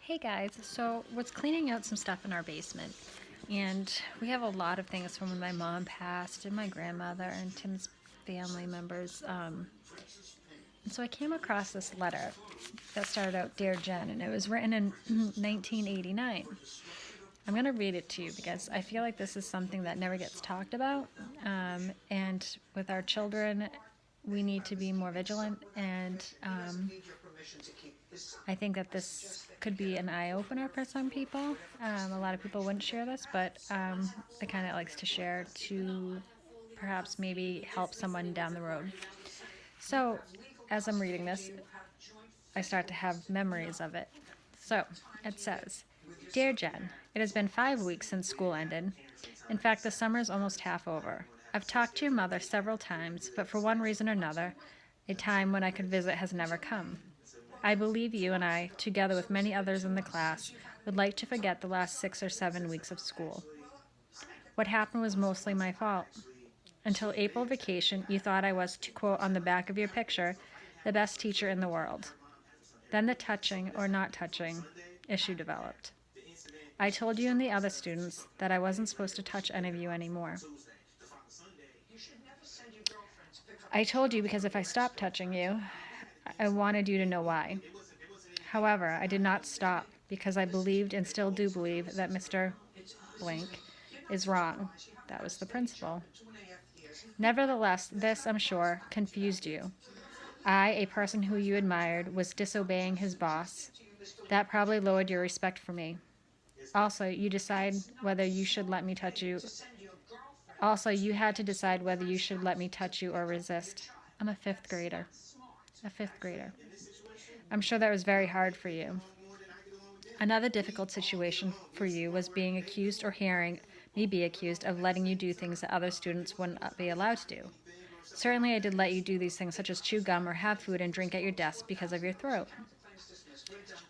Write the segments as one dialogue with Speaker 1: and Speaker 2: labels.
Speaker 1: Hey guys, so was cleaning out some stuff in our basement, and we have a lot of things from when my mom passed and my grandmother and Tim's family members. And so I came across this letter that started out Dear Jen, and it was written in 1989. I'm going to read it to you because I feel like this is something that never gets talked about. And with our children, we need to be more vigilant. And I think that this could be an eye opener for some people. A lot of people wouldn't share this, but I kind of likes to share to perhaps maybe help someone down the road. So, as I'm reading this, I start to have memories of it. So, it says, Dear Jen, it has been 5 weeks since school ended. In fact, the summer is almost half over. I've talked to your mother several times, but for one reason or another, a time when I could visit has never come. I believe you and I, together with many others in the class, would like to forget the last 6 or 7 weeks of school. What happened was mostly my fault. Until April vacation, you thought I was, to quote on the back of your picture, the best teacher in the world. Then the touching or not touching issue developed. I told you and the other students that I wasn't supposed to touch any of you anymore. I told you because if I stopped touching you, I wanted you to know why. However, I did not stop because I believed and still do believe that Mr. Blank is wrong. That was the principal. Nevertheless, this, I'm sure, confused you. I, a person who you admired, was disobeying his boss. That probably lowered your respect for me. Also, you decide whether you should let me touch you. Also, you had to decide whether you should let me touch you or resist. I'm a fifth grader. A fifth grader. I'm sure that was very hard for you. Another difficult situation for you was being accused or hearing me be accused of letting you do things that other students wouldn't be allowed to do. Certainly, I did let you do these things such as chew gum or have food and drink at your desk because of your throat.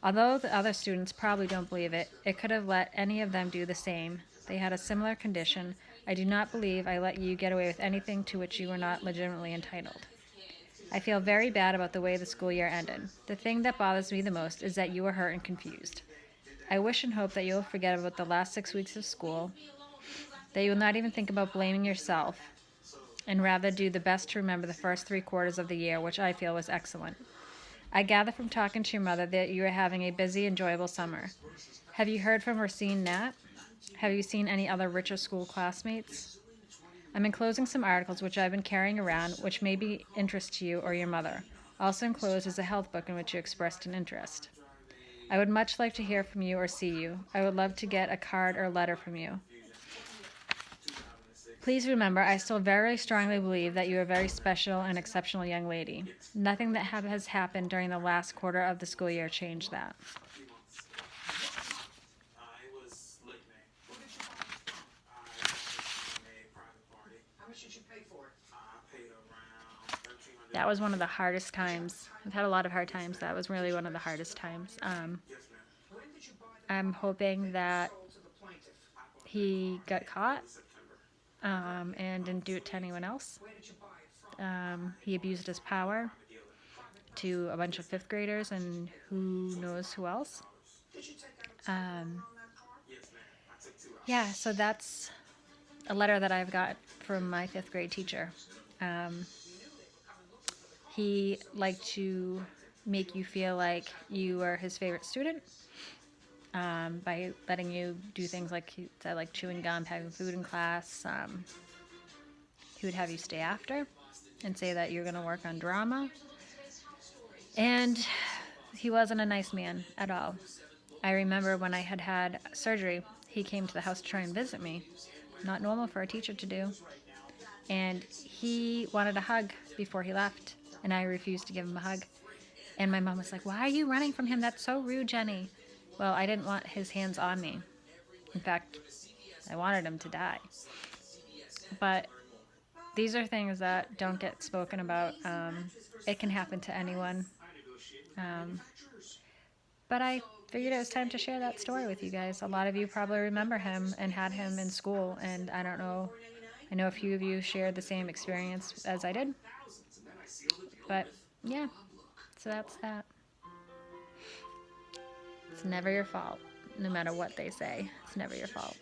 Speaker 1: Although the other students probably don't believe it, it could have let any of them do the same. They had a similar condition. I do not believe I let you get away with anything to which you were not legitimately entitled. I feel very bad about the way the school year ended. The thing that bothers me the most is that you were hurt and confused. I wish and hope that you'll forget about the last 6 weeks of school, that you will not even think about blaming yourself, and rather do the best to remember the first 3 quarters of the year, which I feel was excellent. I gather from talking to your mother that you are having a busy, enjoyable summer. Have you heard from or seen Nat? Have you seen any other richer school classmates? I'm enclosing some articles which I've been carrying around, which may be interest to you or your mother. Also enclosed is a health book in which you expressed an interest. I would much like to hear from you or see you. I would love to get a card or letter from you. Please remember, I still very strongly believe that you are a very special and exceptional young lady. Nothing that has happened during the last quarter of the school year changed that. That was one of the hardest times. I've had a lot of hard times. That was really one of the hardest times. I'm hoping that he got caught and didn't do it to anyone else. He abused his power to a bunch of fifth graders and who knows who else. Yeah, so that's a letter that I've got from my fifth grade teacher. He liked to make you feel like you were his favorite student by letting you do things like he said, like chewing gum, having food in class. He would have you stay after and say that you're going to work on drama. And he wasn't a nice man at all. I remember when I had had surgery, he came to the house to try and visit me. Not normal for a teacher to do. And he wanted a hug before he left, and I refused to give him a hug. And my mom was like, "Why are you running from him? That's so rude, Jenny." Well, I didn't want his hands on me. In fact, I wanted him to die. But these are things that don't get spoken about. It can happen to anyone. But I figured it was time to share that story with you guys. A lot of you probably remember him and had him in school, and I don't know. I know a few of you shared the same experience as I did. But yeah, so that's that. It's never your fault. No matter what they say, it's never your fault.